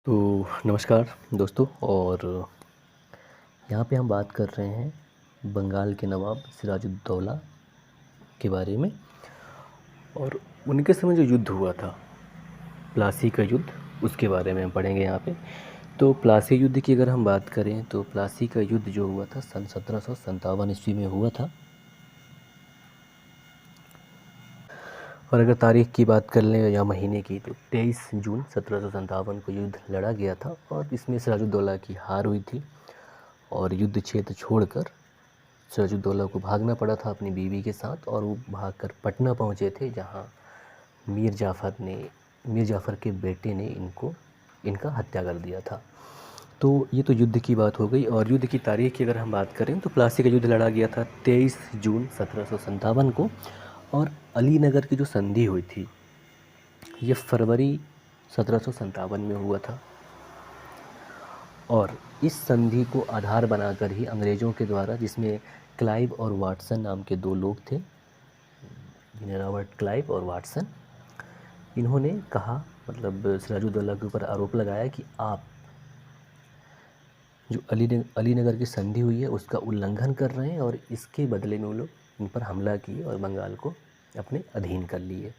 तो नमस्कार दोस्तों। और यहाँ पे हम बात कर रहे हैं बंगाल के नवाब सिराजुद्दौला के बारे में। और उनके समय जो युद्ध हुआ था, प्लासी का युद्ध, उसके बारे में हम पढ़ेंगे यहाँ पे। तो प्लासी युद्ध की अगर हम बात करें तो प्लासी का युद्ध जो हुआ था सन 1757 ईस्वी में हुआ था। और अगर तारीख की बात कर लें या महीने की, तो 23 जून 1757 को युद्ध लड़ा गया था और इसमें सिराजुद्दौला की हार हुई थी और युद्ध क्षेत्र छोड़कर सिराजुद्दौला को भागना पड़ा था अपनी बीवी के साथ। और वो भागकर पटना पहुँचे थे, जहाँ मीर जाफ़र के बेटे ने इनका हत्या कर दिया था। तो ये तो युद्ध की बात हो गई। और युद्ध की तारीख की अगर हम बात करें तो प्लासी का युद्ध लड़ा गया था 23 जून 1757 को। और अलीनगर की जो संधि हुई थी ये फरवरी 1757 में हुआ था। और इस संधि को आधार बनाकर ही अंग्रेज़ों के द्वारा, जिसमें क्लाइव और वाटसन नाम के दो लोग थे, रॉबर्ट क्लाइव और वाटसन, इन्होंने कहा, मतलब सिराजुद्दौला के ऊपर आरोप लगाया कि आप जो अलीनगर की संधि हुई है उसका उल्लंघन कर रहे हैं और इसके बदले में वो लोग इन पर हमला किए और बंगाल को अपने अधीन कर लिए।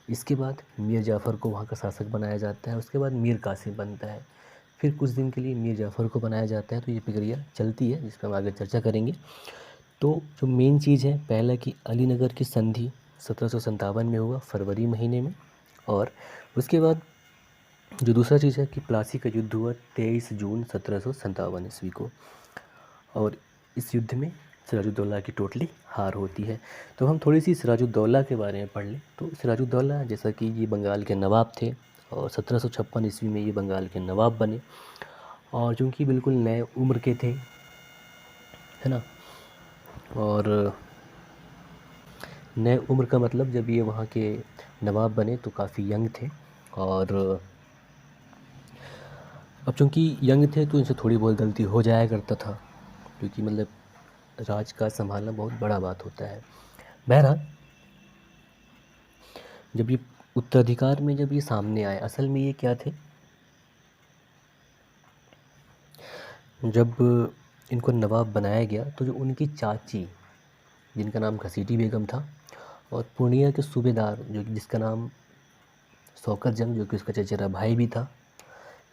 इसके बाद मीर जाफ़र को वहाँ का शासक बनाया जाता है। उसके बाद मीर कासिम बनता है। फिर कुछ दिन के लिए मीर जाफ़र को बनाया जाता है। तो ये प्रक्रिया चलती है, जिस पर हम आगे चर्चा करेंगे। तो जो मेन चीज़ है, पहला कि अलीनगर की संधि 1757 में हुआ फरवरी महीने में। और उसके बाद जो दूसरा चीज़ है कि प्लासी का युद्ध हुआ 23 जून 1757 ईस्वी को। और इस युद्ध में सिराजुद्दौला की टोटली हार होती है। तो हम थोड़ी सी सिराजुद्दौला के बारे में पढ़ लें। तो सिराजुद्दौला, जैसा कि ये बंगाल के नवाब थे और 1756 ईस्वी में ये बंगाल के नवाब बने। और चूँकि बिल्कुल नए उम्र के थे, है ना। और नए उम्र का मतलब, जब ये वहाँ के नवाब बने तो काफ़ी यंग थे। और अब चूँकि यंग थे तो इनसे थोड़ी बहुत गलती हो जाया करता था, क्योंकि मतलब राज का संभालना बहुत बड़ा बात होता है। बहरहाल, जब ये उत्तराधिकार में जब ये सामने आए, असल में ये क्या थे, जब इनको नवाब बनाया गया तो जो उनकी चाची, जिनका नाम घसीटी बेगम था, और पूर्णिया के सूबेदार जिसका नाम शौकत जंग, जो कि उसका चचेरा भाई भी था,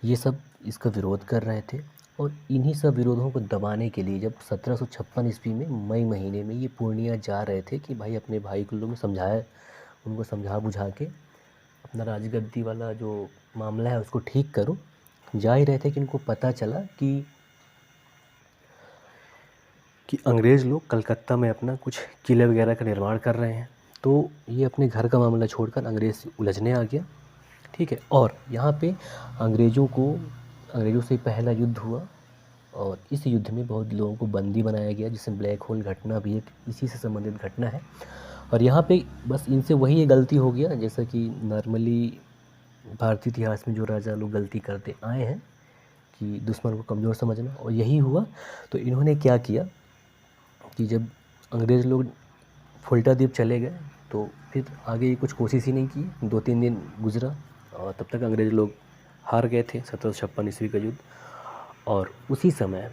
ये सब इसका विरोध कर रहे थे। और इन्हीं सब विरोधों को दबाने के लिए जब 1756 ईस्वी में मई महीने में ये पूर्णिया जा रहे थे कि भाई अपने भाई को लोग समझाए, उनको समझा बुझा के अपना राजगद्दी वाला जो मामला है उसको ठीक करो, जा ही रहे थे कि इनको पता चला कि अंग्रेज़ लोग कलकत्ता में अपना कुछ किले वगैरह का निर्माण कर रहे हैं। तो ये अपने घर का मामला छोड़कर अंग्रेज़ से उलझने आ गया। ठीक है। और यहाँ पे अंग्रेज़ों से पहला युद्ध हुआ और इस युद्ध में बहुत लोगों को बंदी बनाया गया, जिसमें ब्लैक होल घटना भी एक इसी से संबंधित घटना है। और यहाँ पे बस इनसे वही एक गलती हो गया, जैसा कि नॉर्मली भारतीय इतिहास में जो राजा लोग गलती करते आए हैं कि दुश्मन को कमज़ोर समझना, और यही हुआ। तो इन्होंने क्या किया कि जब अंग्रेज़ लोग फुल्टा द्वीप चले गए तो फिर आगे कुछ कोशिश ही नहीं की। 2-3 दिन गुजरा और तब तक अंग्रेज़ लोग हार गए थे 1756 ईस्वी का युद्ध। और उसी समय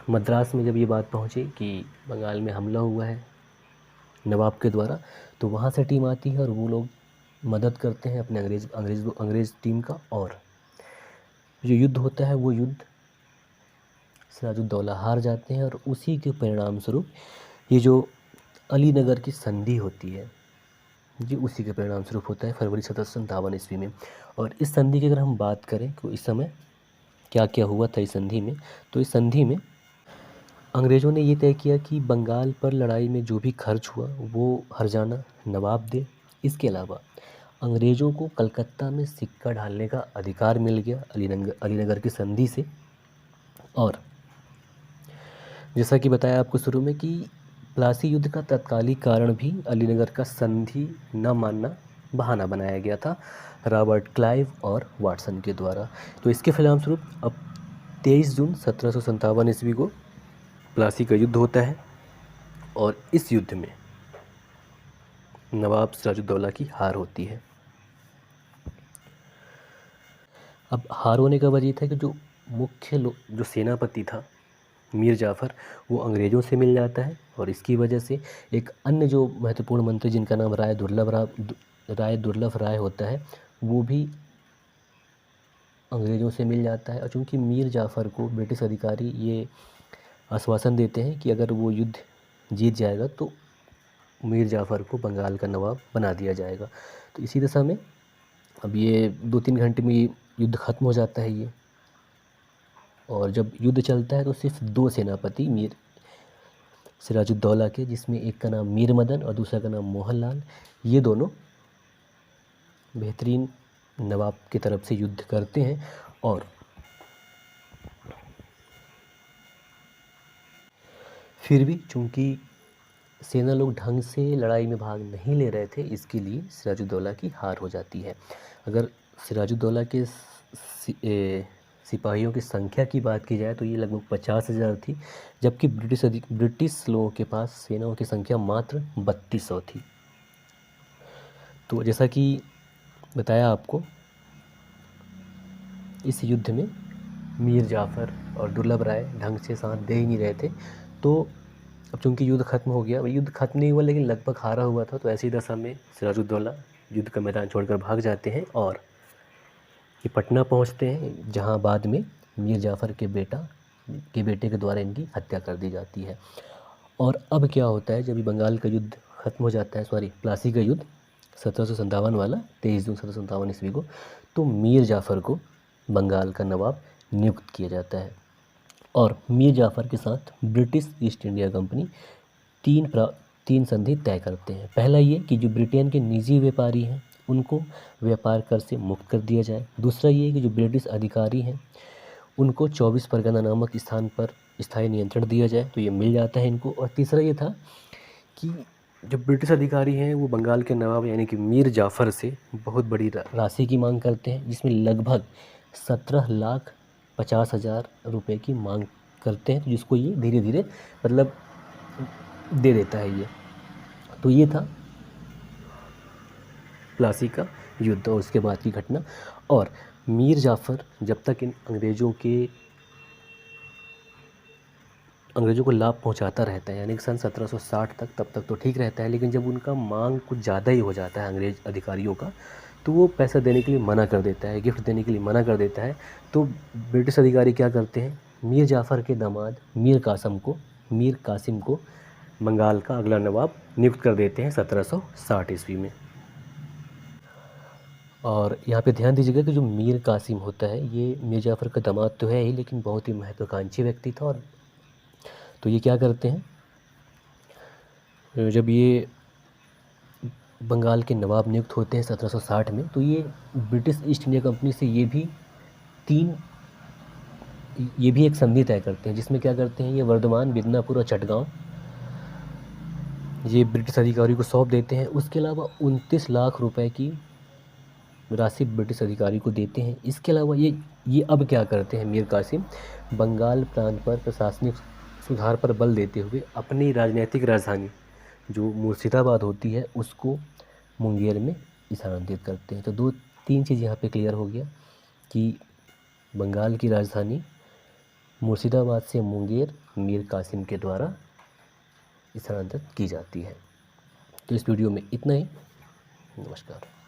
मद्रास में जब ये बात पहुंची कि बंगाल में हमला हुआ है नवाब के द्वारा, तो वहाँ से टीम आती है और वो लोग मदद करते हैं अपने अंग्रेज़ टीम का। और जो युद्ध होता है वो युद्ध सिराजुद्दौला हार जाते हैं। और उसी के परिणाम स्वरूप ये जो अलीनगर की संधि होती है, जी उसी के परिणाम स्वरूप होता है फरवरी 1757 ईस्वी में। और इस संधि की अगर हम बात करें तो इस समय क्या क्या हुआ था इस संधि में, तो इस संधि में अंग्रेज़ों ने ये तय किया कि बंगाल पर लड़ाई में जो भी खर्च हुआ वो हर्जाना नवाब दे। इसके अलावा अंग्रेज़ों को कलकत्ता में सिक्का ढालने का अधिकार मिल गया अलीनगर की संधि से। और जैसा कि बताया आपको शुरू में कि प्लासी युद्ध का तत्कालिक कारण भी अलीनगर का संधि न मानना बहाना बनाया गया था रॉबर्ट क्लाइव और वाटसन के द्वारा। तो इसके परिणामस्वरूप अब 23 जून 1757 ईस्वी को प्लासी का युद्ध होता है और इस युद्ध में नवाब सिराजुद्दौला की हार होती है। अब हार होने का वजह था कि जो मुख्य जो सेनापति था मीर जाफ़र, वो अंग्रेज़ों से मिल जाता है और इसकी वजह से एक अन्य जो महत्वपूर्ण मंत्री जिनका नाम राय दुर्लभ राय होता है, वो भी अंग्रेज़ों से मिल जाता है। और चूँकि मीर जाफ़र को ब्रिटिश अधिकारी ये आश्वासन देते हैं कि अगर वो युद्ध जीत जाएगा तो मीर जाफ़र को बंगाल का नवाब बना दिया जाएगा। तो इसी दशा में अब ये 2-3 घंटे में ये युद्ध ख़त्म हो जाता है ये। और जब युद्ध चलता है तो सिर्फ 2 सेनापति मीर सिराजुद्दौला के, जिसमें एक का नाम मीर मदन और दूसरा का नाम मोहनलाल, ये दोनों बेहतरीन नवाब की तरफ से युद्ध करते हैं। और फिर भी चूँकि सेना लोग ढंग से लड़ाई में भाग नहीं ले रहे थे, इसके लिए सिराजुद्दौला की हार हो जाती है। अगर सिराजुद्दौला के सिपाहियों की संख्या की बात की जाए तो ये लगभग 50,000 थी, जबकि ब्रिटिश लोगों के पास सेनाओं की संख्या मात्र 3200 थी। तो जैसा कि बताया आपको, इस युद्ध में मीर जाफ़र और दुर्लभ राय ढंग से साथ दे ही नहीं रहे थे। तो अब चूँकि युद्ध ख़त्म हो गया, युद्ध ख़त्म नहीं हुआ लेकिन लगभग हारा हुआ था, तो ऐसी दशा में सिराजुद्दौला युद्ध का मैदान छोड़कर भाग जाते हैं और ये पटना पहुंचते हैं, जहां बाद में मीर जाफ़र के बेटे के द्वारा इनकी हत्या कर दी जाती है। और अब क्या होता है, जब ये बंगाल का युद्ध ख़त्म हो जाता है, प्लासी का युद्ध 1757 वाला, 23 जून 1757 ईस्वी को, तो मीर जाफ़र को बंगाल का नवाब नियुक्त किया जाता है। और मीर जाफ़र के साथ ब्रिटिश ईस्ट इंडिया कंपनी तीन संधि तय करते हैं। पहला ये कि जो ब्रिटेन के निजी व्यापारी हैं उनको व्यापार कर से मुक्त कर दिया जाए। दूसरा ये कि जो ब्रिटिश अधिकारी हैं उनको 24 परगना नामक स्थान पर स्थायी नियंत्रण दिया जाए, तो ये मिल जाता है इनको। और तीसरा ये था कि जो ब्रिटिश अधिकारी हैं वो बंगाल के नवाब यानी कि मीर जाफ़र से बहुत बड़ी राशि की मांग करते हैं, जिसमें लगभग 17,50,000 रुपये की मांग करते हैं, जिसको ये धीरे धीरे मतलब दे देता है ये। तो ये था प्लासी का युद्ध और उसके बाद की घटना। और मीर जाफ़र जब तक इन अंग्रेज़ों को लाभ पहुंचाता रहता है, यानी कि सन 1760 तक, तब तक तो ठीक रहता है, लेकिन जब उनका मांग कुछ ज़्यादा ही हो जाता है अंग्रेज़ अधिकारियों का, तो वो पैसा देने के लिए मना कर देता है, गिफ्ट देने के लिए मना कर देता है। तो ब्रिटिश अधिकारी क्या करते हैं, मीर जाफ़र के दामाद मीर कासिम को बंगाल का अगला नवाब नियुक्त कर देते हैं 1760 ईस्वी में। और यहाँ पे ध्यान दीजिएगा कि जो मीर कासिम होता है ये मीर जाफ़र का दामाद तो है ही, लेकिन बहुत ही महत्वाकांक्षी व्यक्ति था। और तो ये क्या करते हैं, जब ये बंगाल के नवाब नियुक्त होते हैं 1760 में, तो ये ब्रिटिश ईस्ट इंडिया कंपनी से ये भी एक संधि तय करते हैं, जिसमें क्या करते हैं, ये वर्धमान, मिदनापुर और चटगांव ये ब्रिटिश अधिकारी को सौंप देते हैं। उसके अलावा 29 लाख रुपए की राशि ब्रिटिश अधिकारी को देते हैं। इसके अलावा ये अब क्या करते हैं, मीर कासिम बंगाल प्रांत पर प्रशासनिक सुधार पर बल देते हुए अपनी राजनीतिक राजधानी जो मुर्शिदाबाद होती है उसको मुंगेर में स्थानांतरित करते हैं। तो 2-3 चीज़ यहाँ पे क्लियर हो गया कि बंगाल की राजधानी मुर्शिदाबाद से मुंगेर मीर कासिम के द्वारा स्थानांतरित की जाती है। तो इस वीडियो में इतना ही। नमस्कार।